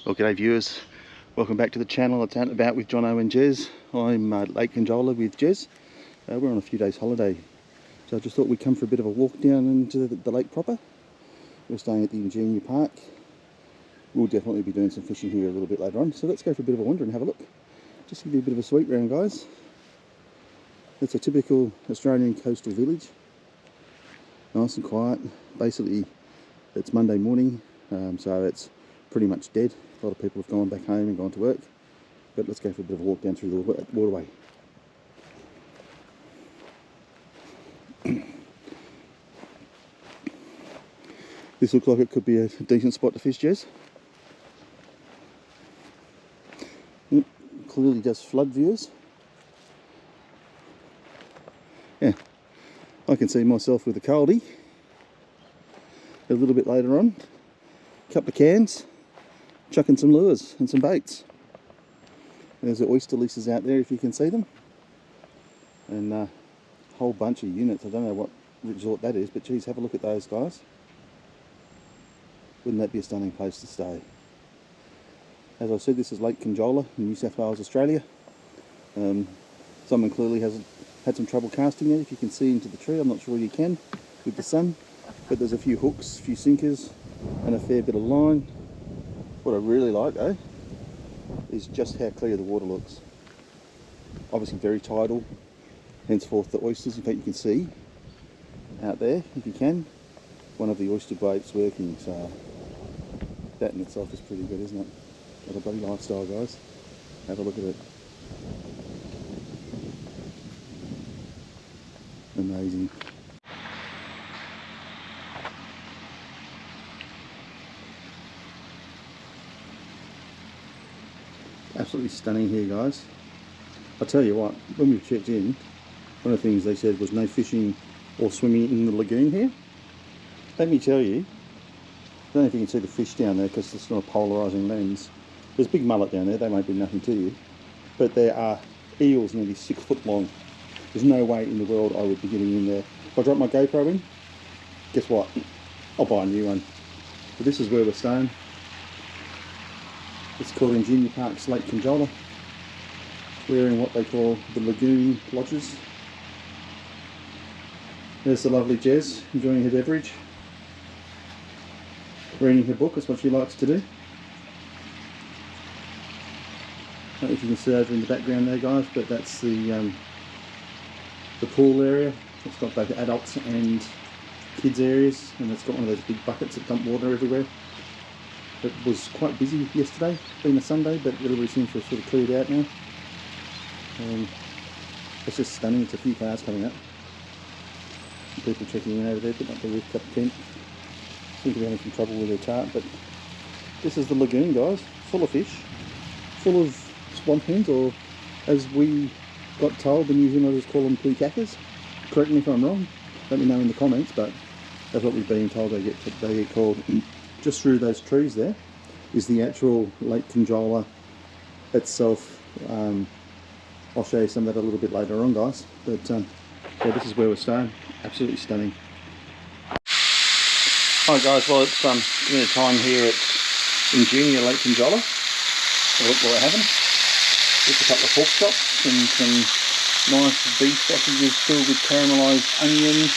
Well, g'day viewers, welcome back to the channel. It's Out and About with Jonno and Jez. I'm at Lake Conjola with Jez. We're on a few days holiday, so I just thought we'd come for a bit of a walk down into the lake proper. We're staying at the Ingenia Park. We'll definitely be doing some fishing here a little bit later on, so let's go for a bit of a wander and have a look. Just give you a bit of a sweep round, guys. It's a typical Australian coastal village. Nice and quiet. Basically, it's Monday morning, so it's pretty much dead. A lot of people have gone back home and gone to work, but let's go for a bit of a walk down through the waterway. This looks like it could be a decent spot to fish, Jez. Yep, clearly does flood, viewers. Yeah, I can see myself with a coldie a little bit later on. Couple of cans, chucking some lures and some baits. There's the oyster leases out there if you can see them, and a whole bunch of units. I don't know what resort that is, but geez, have a look at those guys. Wouldn't that be a stunning place to stay? As I said, this is Lake Conjola in New South Wales, Australia. Someone clearly has had some trouble casting there. If you can see into the tree, I'm not sure you can with the sun, but there's a few hooks, a few sinkers and a fair bit of line. What I really like though is just how clear the water looks. Obviously very tidal, henceforth the oysters. In fact, you can see out there, if you can, one of the oyster grates working, so that in itself is pretty good, isn't it? What a bloody lifestyle, guys. Have a look at it. Amazing. Absolutely stunning here, guys. I'll tell you what, when we checked in, one of the things they said was no fishing or swimming in the lagoon here. Let me tell you, I don't know if you can see the fish down there because it's not a polarising lens. There's a big mullet down there, they won't be nothing to you. But there are eels nearly 6 foot long. There's no way in the world I would be getting in there. If I drop my GoPro in, guess what? I'll buy a new one. But this is where we're staying. It's called Ingenia Park Lake Conjola. We're in what they call the lagoon lodges. There's the lovely Jez enjoying her beverage, reading her book. That's what she likes to do. I don't know if you can see over in the background there, guys, but that's the pool area. It's got both adults and kids areas, and it's got one of those big buckets that dump water everywhere. It was quite busy yesterday, being a Sunday, but everybody seems to have sort of cleared out now. It's just stunning. It's a few cars coming up. Some people checking in over there, putting up the rooftop tent. Seem to be having some trouble with their tarp, but this is the lagoon, guys. Full of fish, full of swamp hens, or as we got told, the New Zealanders call them pukakas. Correct me if I'm wrong. Let me know in the comments, but that's what we've been told they get called. Just through those trees there is the actual Lake Conjola itself. I'll show you some of that a little bit later on, guys. But yeah, this is where we're staying. Absolutely stunning. Hi guys, well it's dinner time here at Ingenia Lake Conjola. Look what we're having. Just a couple of pork chops and some nice beef sausages filled with caramelised onion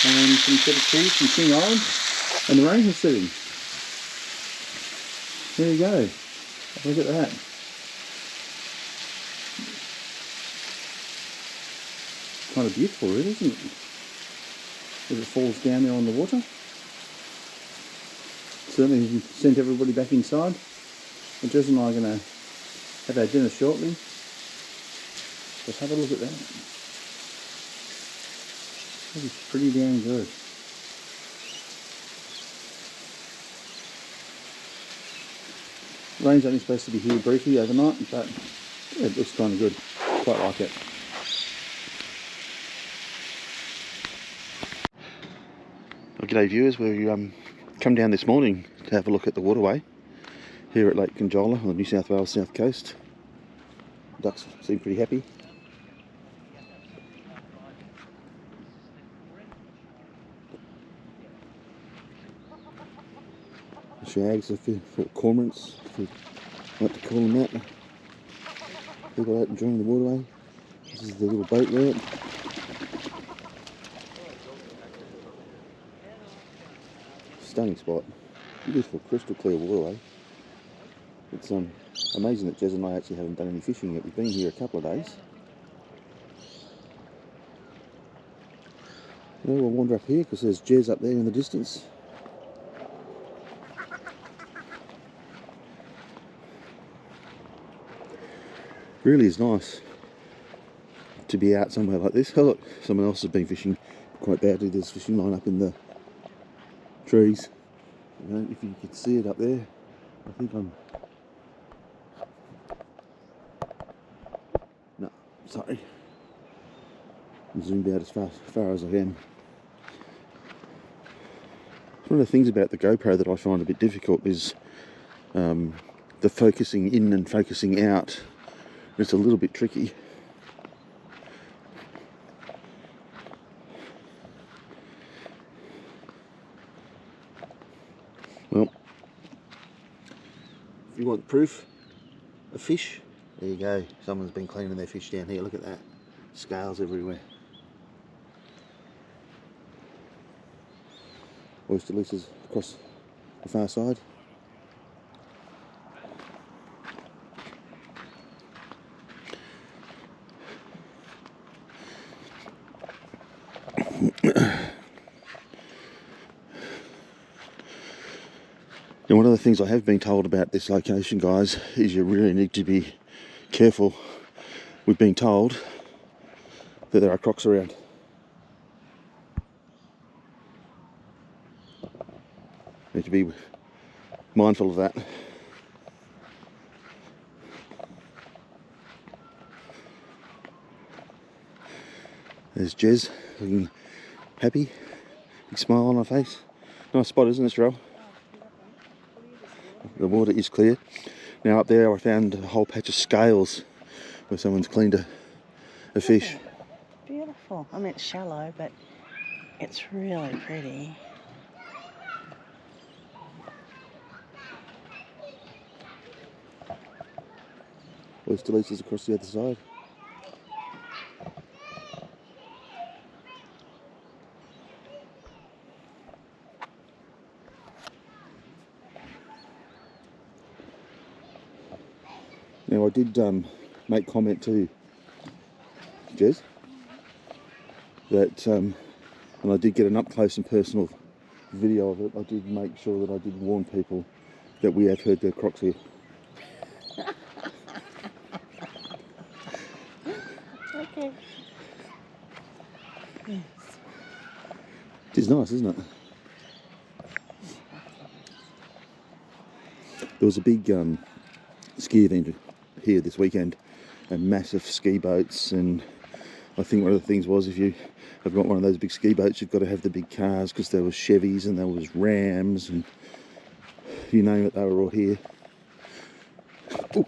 and some cheddar cheese from King Island. And the rain is setting. There you go. Look at that. Kind of beautiful, really, isn't it? As it falls down there on the water. Certainly sent everybody back inside. And Jez and I are going to have our dinner shortly. Just have a look at that. That is pretty damn good. Rain's only supposed to be here briefly overnight, but it looks kind of good. Quite like it. Well, g'day viewers, we come down this morning to have a look at the waterway here at Lake Conjola on the New South Wales south coast. Ducks seem pretty happy. shags, or cormorants, if you like to call them that. People out enjoying the waterway. This is the little boat route. Stunning spot. Beautiful, crystal clear waterway. It's amazing that Jez and I actually haven't done any fishing yet. We've been here a couple of days. Now we'll wander up here because there's Jez up there in the distance. Really is nice to be out somewhere like this. Oh look, someone else has been fishing quite badly. There's a fishing line up in the trees. I don't know if you can see it up there. I think I'm... No, sorry. I'm zoomed out as far as I can. One of the things about the GoPro that I find a bit difficult is the focusing in and focusing out. It's a little bit tricky. Well, if you want proof of fish, there you go. Someone's been cleaning their fish down here. Look at that. Scales everywhere. Oyster leases across the far side. And one of the things I have been told about this location, guys, is you really need to be careful. We've been told that there are crocs around. Need to be mindful of that. There's Jez, looking happy, big smile on her face. Nice spot, isn't it, Cheryl? The water is clear. Now up there I found a whole patch of scales where someone's cleaned a fish. Beautiful. I mean, it's shallow, but it's really pretty. Oyster leases across the other side. Now I did make comment to Jez that, and I did get an up close and personal video of it. I did make sure that I did warn people that we have heard their crocs here. Okay. Yes. It is nice, isn't it? There was a big ski event here this weekend, and massive ski boats, and I think one of the things was, if you have got one of those big ski boats, you've got to have the big cars, because there was Chevys and there was Rams and you name it, they were all here. Oh,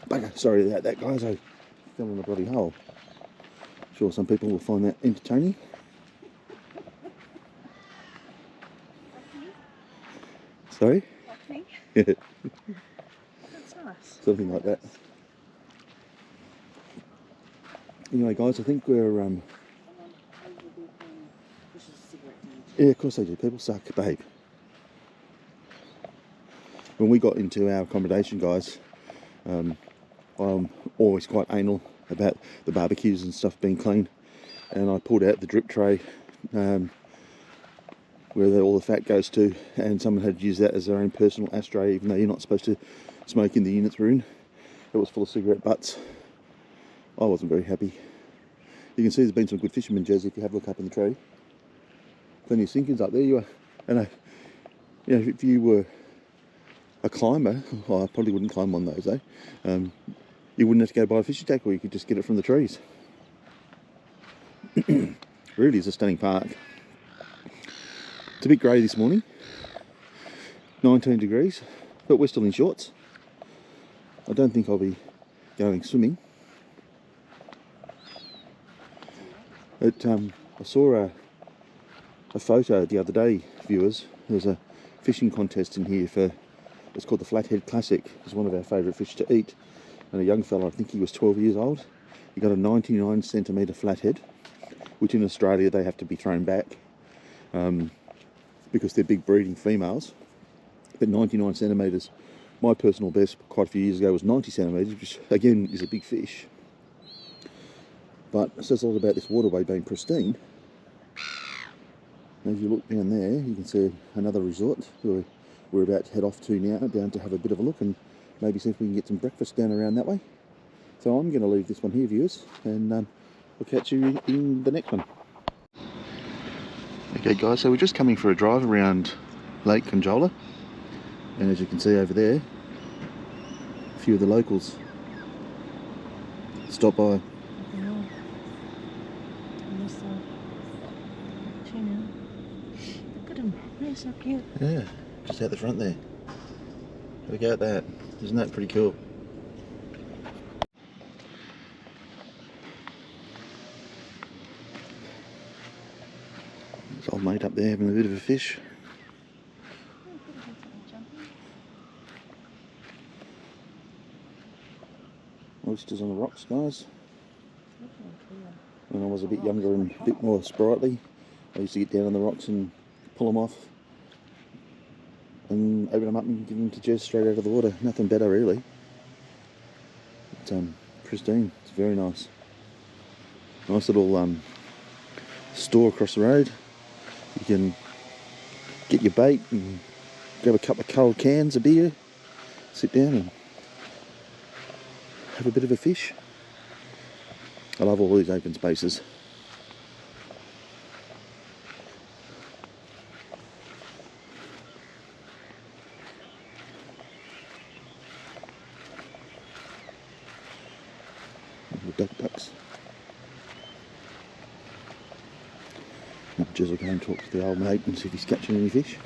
bugger, sorry about that, guys, I fell in a bloody hole. Sure some people will find that entertaining. Sorry? Yeah. That's nice. Something like that. Anyway, guys, I think we're yeah, of course they do. People suck, babe. When we got into our accommodation, guys, I'm always quite anal about the barbecues and stuff being clean, and I pulled out the drip tray where all the fat goes to, and someone had used that as their own personal ashtray, even though you're not supposed to smoke in the units we're in. It was full of cigarette butts. I wasn't very happy. You can see there's been some good fishermen, Jez, if you have a look up in the tree. Plenty of sinkers up there. You are, and you know, if you were a climber, well, I probably wouldn't climb on those, you wouldn't have to go buy a fishing tackle, you could just get it from the trees. Really is a stunning park. It's a bit grey this morning, 19 degrees, but we're still in shorts. I don't think I'll be going swimming. But I saw a photo the other day, viewers. There was a fishing contest in here for It's called the Flathead Classic. It's one of our favourite fish to eat. And a young fella, I think he was 12 years old, he got a 99 centimetre flathead, which in Australia they have to be thrown back because they're big breeding females. But 99 centimetres, my personal best quite a few years ago was 90 centimetres, which again is a big fish. But it says a lot about this waterway being pristine. And if you look down there, you can see another resort where we're about to head off to now, down to have a bit of a look and maybe see if we can get some breakfast down around that way. So I'm going to leave this one here, viewers, and we'll catch you in the next one. Okay guys, so we're just coming for a drive around Lake Conjola, and as you can see over there, a few of the locals stop by. Look at them, they're so cute. Yeah, just out the front there. Have a go at that. Isn't that pretty cool? There's old mate up there having a bit of a fish. Oysters on the rocks, guys. When I was a bit younger and a bit more sprightly, I used to get down on the rocks and pull them off and open them up and give them to Jez straight out of the water. Nothing better really. It's pristine. It's very nice. Nice little store across the road. You can get your bait and grab a couple of cold cans of beer, sit down and have a bit of a fish. I love all these open spaces. Little ducks. Jez will go and talk to the old mate and see if he's catching any fish.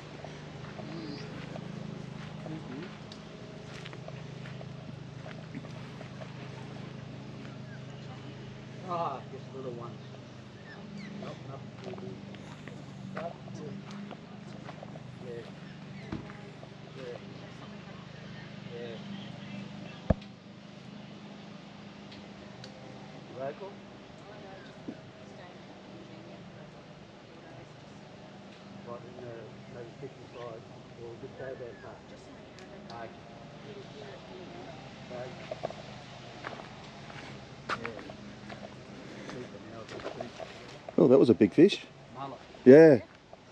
Ah, just little ones. Nope. Yeah. Local? Right in the maybe 50 side, or just go there far. Okay. Oh, that was a big fish. Mullet. Yeah.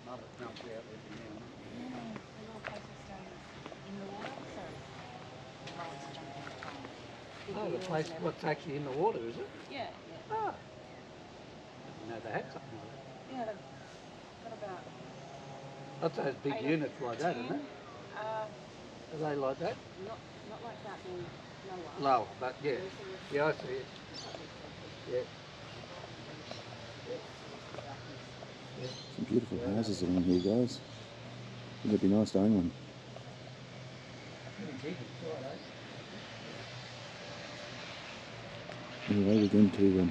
Mullet jumps out every now and then. Oh, the place, what's actually in the water, is it? Yeah. Ah. I didn't know they had something like Yeah, what about that. That's those big 8 or units like that, 10? isn't it? Are they like that? Not like that, no. Lower, but yeah. Yeah, I see it. Yeah. Some beautiful houses around here, guys. It'd be nice to own one. Anyway, we're going to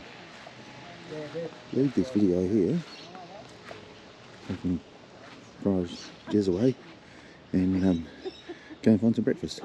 leave this video here. I can drive Jez away and go and find some breakfast.